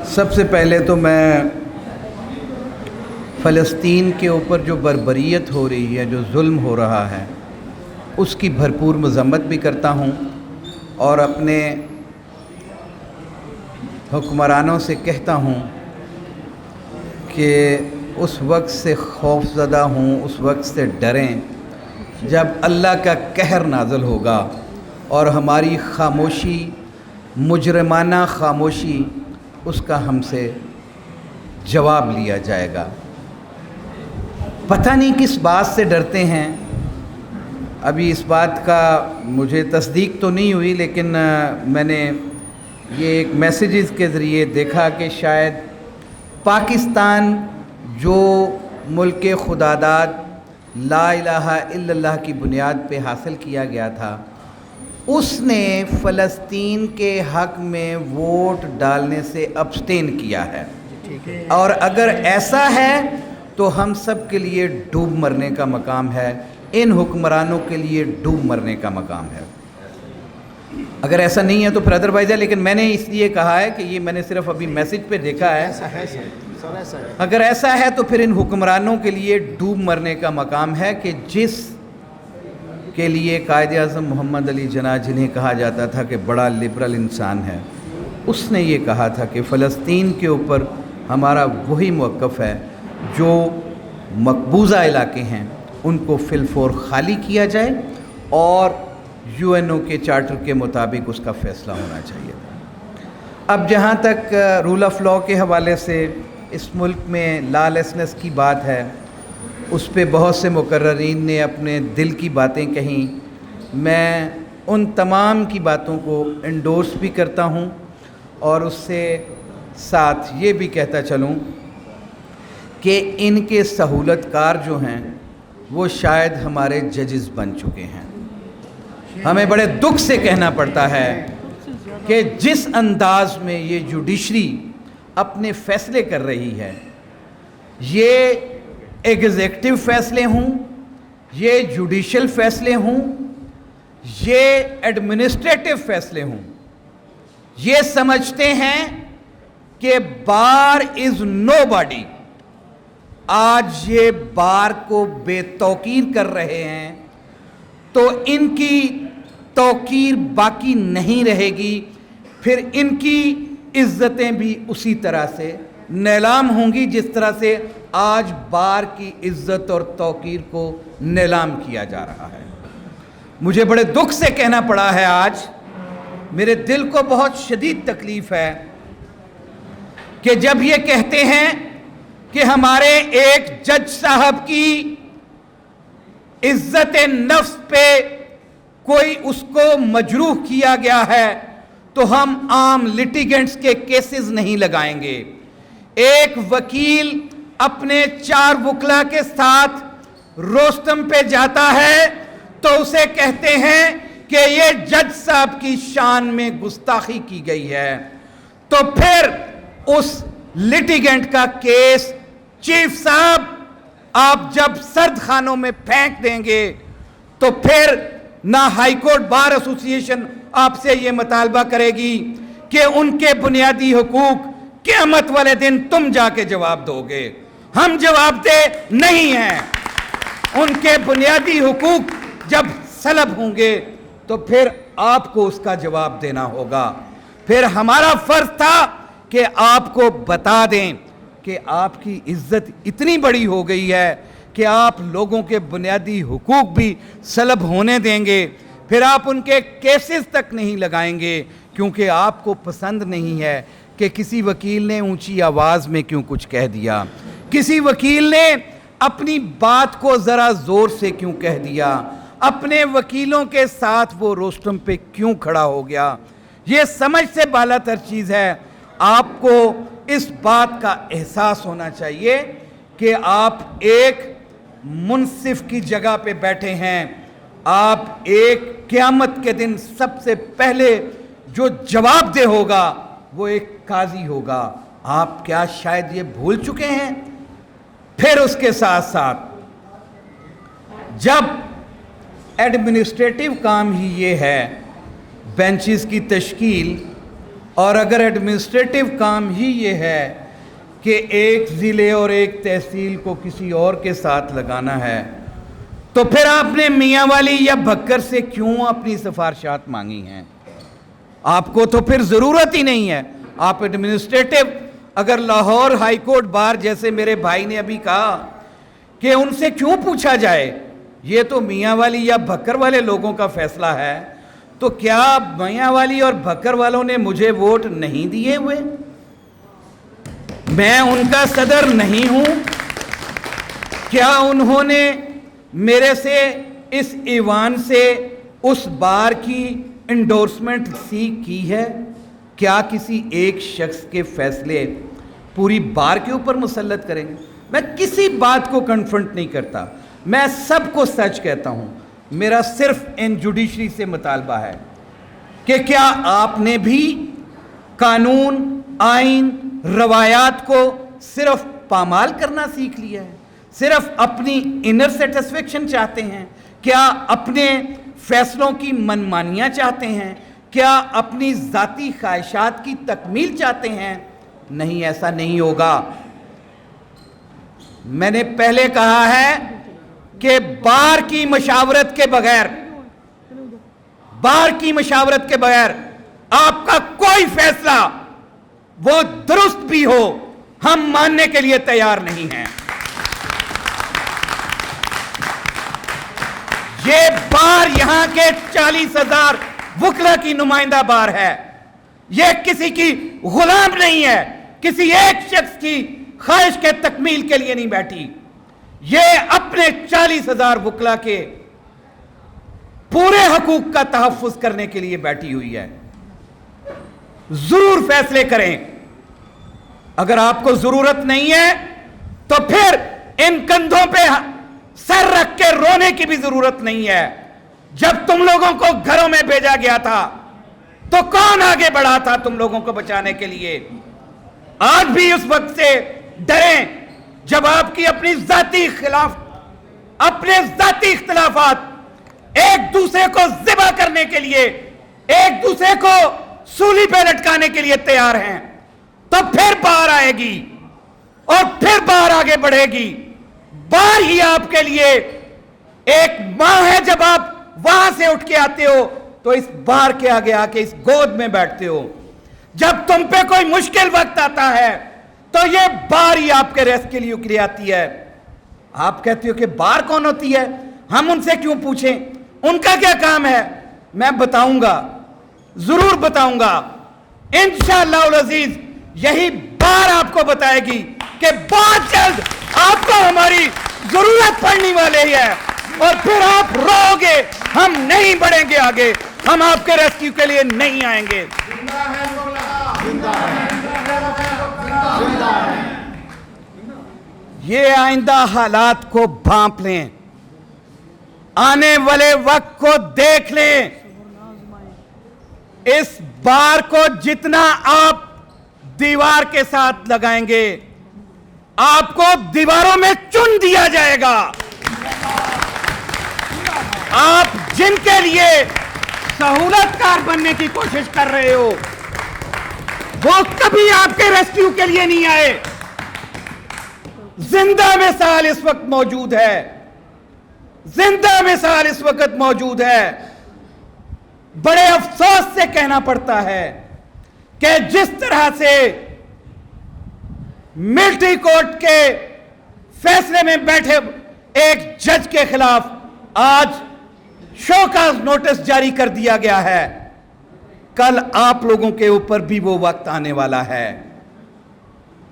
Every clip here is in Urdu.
سب سے پہلے تو میں فلسطین کے اوپر جو بربریت ہو رہی ہے، جو ظلم ہو رہا ہے، اس کی بھرپور مذمت بھی کرتا ہوں اور اپنے حکمرانوں سے کہتا ہوں کہ اس وقت سے خوف زدہ ہوں، اس وقت سے ڈریں جب اللہ کا قہر نازل ہوگا اور ہماری خاموشی، مجرمانہ خاموشی، اس کا ہم سے جواب لیا جائے گا۔ پتہ نہیں کس بات سے ڈرتے ہیں، ابھی اس بات کا مجھے تصدیق تو نہیں ہوئی، لیکن میں نے یہ ایک میسیجز کے ذریعے دیکھا کہ شاید پاکستان جو ملک خداداد لا الہ الا اللہ کی بنیاد پہ حاصل کیا گیا تھا، اس نے فلسطین کے حق میں ووٹ ڈالنے سے ابسٹین کیا ہے، اور اگر ایسا ہے تو ہم سب کے لیے ڈوب مرنے کا مقام ہے، ان حکمرانوں کے لیے ڈوب مرنے کا مقام ہے۔ اگر ایسا نہیں ہے تو پھر ادروائز ہے، لیکن میں نے اس لیے کہا ہے کہ یہ میں نے صرف ابھی میسج پہ دیکھا ہے۔ اگر ایسا ہے تو پھر ان حکمرانوں کے لیے ڈوب مرنے کا مقام ہے کہ جس کے لیے قائد اعظم محمد علی جناح، جنہیں کہا جاتا تھا کہ بڑا لبرل انسان ہے، اس نے یہ کہا تھا کہ فلسطین کے اوپر ہمارا وہی موقف ہے، جو مقبوضہ علاقے ہیں ان کو فی الفور خالی کیا جائے اور UN کے چارٹر کے مطابق اس کا فیصلہ ہونا چاہیے۔ اب جہاں تک رول آف لاء کے حوالے سے اس ملک میں لا لیسنس کی بات ہے، اس پہ بہت سے مقررین نے اپنے دل کی باتیں کہیں، میں ان تمام کی باتوں کو انڈورس بھی کرتا ہوں اور اس سے ساتھ یہ بھی کہتا چلوں کہ ان کے سہولت کار جو ہیں وہ شاید ہمارے ججز بن چکے ہیں۔ ہمیں بڑے دکھ سے کہنا پڑتا ہے کہ جس انداز میں یہ جوڈیشری اپنے فیصلے کر رہی ہے، یہ ایگزیکٹو فیصلے ہوں، یہ جوڈیشل فیصلے ہوں، یہ ایڈمنسٹریٹو فیصلے ہوں، یہ سمجھتے ہیں کہ بار از نو باڈی۔ آج یہ بار کو بے توقیر کر رہے ہیں تو ان کی توقیر باقی نہیں رہے گی، پھر ان کی عزتیں بھی اسی طرح سے نیلام ہوں گی جس طرح سے آج بار کی عزت اور توقیر کو نیلام کیا جا رہا ہے۔ مجھے بڑے دکھ سے کہنا پڑا ہے، آج میرے دل کو بہت شدید تکلیف ہے کہ جب یہ کہتے ہیں کہ ہمارے ایک جج صاحب کی عزت نفس پہ کوئی اس کو مجروح کیا گیا ہے تو ہم عام لیٹیگنٹس کے کیسز نہیں لگائیں گے۔ ایک وکیل اپنے 4 وکلا کے ساتھ روستم پہ جاتا ہے تو اسے کہتے ہیں کہ یہ جج صاحب کی شان میں گستاخی کی گئی ہے، تو پھر اس لیٹیگنٹ کا کیس چیف صاحب آپ جب سرد خانوں میں پھینک دیں گے تو پھر نہ ہائی کورٹ بار ایسوسی ایشن آپ سے یہ مطالبہ کرے گی کہ ان کے بنیادی حقوق قیامت والے دن تم جا کے جواب دو گے۔ ہم جواب دہ نہیں ہیں۔ ان کے بنیادی حقوق جب سلب ہوں گے تو پھر آپ کو اس کا جواب دینا ہوگا۔ پھر ہمارا فرض تھا کہ آپ کو بتا دیں کہ آپ کی عزت اتنی بڑی ہو گئی ہے کہ آپ لوگوں کے بنیادی حقوق بھی سلب ہونے دیں گے، پھر آپ ان کے کیسز تک نہیں لگائیں گے، کیونکہ آپ کو پسند نہیں ہے کہ کسی وکیل نے اونچی آواز میں کیوں کچھ کہہ دیا، کسی وکیل نے اپنی بات کو ذرا زور سے کیوں کہہ دیا، اپنے وکیلوں کے ساتھ وہ روسٹم پہ کیوں کھڑا ہو گیا۔ یہ سمجھ سے بالا تر چیز ہے۔ آپ کو اس بات کا احساس ہونا چاہیے کہ آپ ایک منصف کی جگہ پہ بیٹھے ہیں، آپ ایک قیامت کے دن سب سے پہلے جو جواب دہ ہوگا وہ ایک قاضی ہوگا۔ آپ کیا شاید یہ بھول چکے ہیں؟ پھر اس کے ساتھ ساتھ جب ایڈمنسٹریٹو کام ہی یہ ہے، بینچز کی تشکیل، اور اگر ایڈمنسٹریٹو کام ہی یہ ہے کہ ایک ضلع اور ایک تحصیل کو کسی اور کے ساتھ لگانا ہے تو پھر آپ نے میاں والی یا بھکر سے کیوں اپنی سفارشات مانگی ہیں؟ آپ کو تو پھر ضرورت ہی نہیں ہے. آپ ایڈمنسٹریٹو اگر لاہور ہائی کورٹ بار جیسے میرے بھائی نے ابھی کہا کہ ان سے کیوں پوچھا جائے، یہ تو میاں والی یا بھکر والے لوگوں کا فیصلہ ہے، تو کیا میاں والی اور بھکر والوں نے مجھے ووٹ نہیں دیے ہوئے؟ میں ان کا صدر نہیں ہوں؟ کیا انہوں نے میرے سے اس ایوان سے اس بار کی انڈورسمنٹ سیکھ کی ہے؟ کیا کسی ایک شخص کے فیصلے پوری بار کے اوپر مسلط کریں گے؟ میں کسی بات کو کنفرنٹ نہیں کرتا، میں سب کو سچ کہتا ہوں. میرا صرف ان جوڈیشری سے مطالبہ ہے کہ کیا آپ نے بھی قانون، آئین، روایات کو صرف پامال کرنا سیکھ لیا ہے؟ صرف اپنی انر سیٹسفیکشن چاہتے ہیں؟ کیا اپنے فیصلوں کی منمانیاں چاہتے ہیں؟ کیا اپنی ذاتی خواہشات کی تکمیل چاہتے ہیں؟ نہیں، ایسا نہیں ہوگا. میں نے پہلے کہا ہے کہ بار کی مشاورت کے بغیر آپ کا کوئی فیصلہ وہ درست بھی ہو ہم ماننے کے لیے تیار نہیں ہیں. یہ بار یہاں کے 40,000 وکلا کی نمائندہ بار ہے. یہ کسی کی غلام نہیں ہے، کسی ایک شخص کی خواہش کے تکمیل کے لیے نہیں بیٹھی. یہ اپنے 40,000 وکلا کے پورے حقوق کا تحفظ کرنے کے لیے بیٹھی ہوئی ہے. ضرور فیصلے کریں. اگر آپ کو ضرورت نہیں ہے تو پھر ان کندھوں پہ سر رکھ کے رونے کی بھی ضرورت نہیں ہے. جب تم لوگوں کو گھروں میں بھیجا گیا تھا تو کون آگے بڑھا تھا تم لوگوں کو بچانے کے لیے؟ آج بھی اس وقت سے ڈریں جب آپ کی اپنے ذاتی اختلافات ایک دوسرے کو ذبح کرنے کے لیے، ایک دوسرے کو سولی پہ لٹکانے کے لیے تیار ہیں، تو پھر باہر آئے گی اور پھر باہر آگے بڑھے گی. بار ہی آپ کے لیے ایک ماں ہے. جب آپ وہاں سے اٹھ کے آتے ہو تو اس بار کے آگے آ کے اس گود میں بیٹھتے ہو. جب تم پہ کوئی مشکل وقت آتا ہے تو یہ بار ہی آپ کے ریسکیو کے لیے آتی ہے. آپ کہتے ہو کہ بار کون ہوتی ہے، ہم ان سے کیوں پوچھیں، ان کا کیا کام ہے؟ میں بتاؤں گا، ضرور بتاؤں گا. انشاءاللہ العزیز یہی بار آپ کو بتائے گی کہ بہت جلد آپ کو ہماری ضرورت پڑنے والی ہے اور پھر آپ رو گے، ہم نہیں بڑھیں گے آگے، ہم آپ کے ریسکیو کے لیے نہیں آئیں گے. یہ آئندہ حالات کو بھانپ لیں، آنے والے وقت کو دیکھ لیں. اس بار کو جتنا آپ دیوار کے ساتھ لگائیں گے آپ کو دیواروں میں چن دیا جائے گا. آپ جن کے لیے سہولت کار بننے کی کوشش کر رہے ہو وہ کبھی آپ کے ریسکیو کے لیے نہیں آئے. زندہ مثال اس وقت موجود ہے، زندہ مثال اس وقت موجود ہے. بڑے افسوس سے کہنا پڑتا ہے کہ جس طرح سے ملٹری کورٹ کے فیصلے میں بیٹھے ایک جج کے خلاف آج شو کاز نوٹس جاری کر دیا گیا ہے، کل آپ لوگوں کے اوپر بھی وہ وقت آنے والا ہے.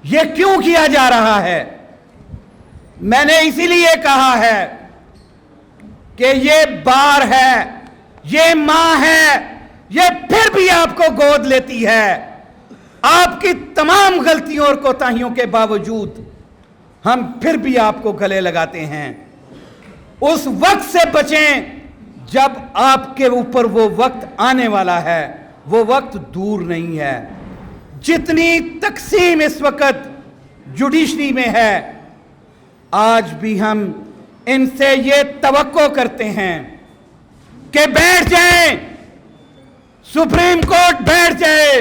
یہ کیوں کیا جا رہا ہے؟ میں نے اسی لیے کہا ہے کہ یہ بار ہے، یہ ماں ہے، یہ پھر بھی آپ کو گود لیتی ہے. آپ کی تمام غلطیوں اور کوتاہیوں کے باوجود ہم پھر بھی آپ کو گلے لگاتے ہیں. اس وقت سے بچیں جب آپ کے اوپر وہ وقت آنے والا ہے. وہ وقت دور نہیں ہے. جتنی تقسیم اس وقت جوڈیشری میں ہے، آج بھی ہم ان سے یہ توقع کرتے ہیں کہ بیٹھ جائیں، سپریم کورٹ بیٹھ جائے،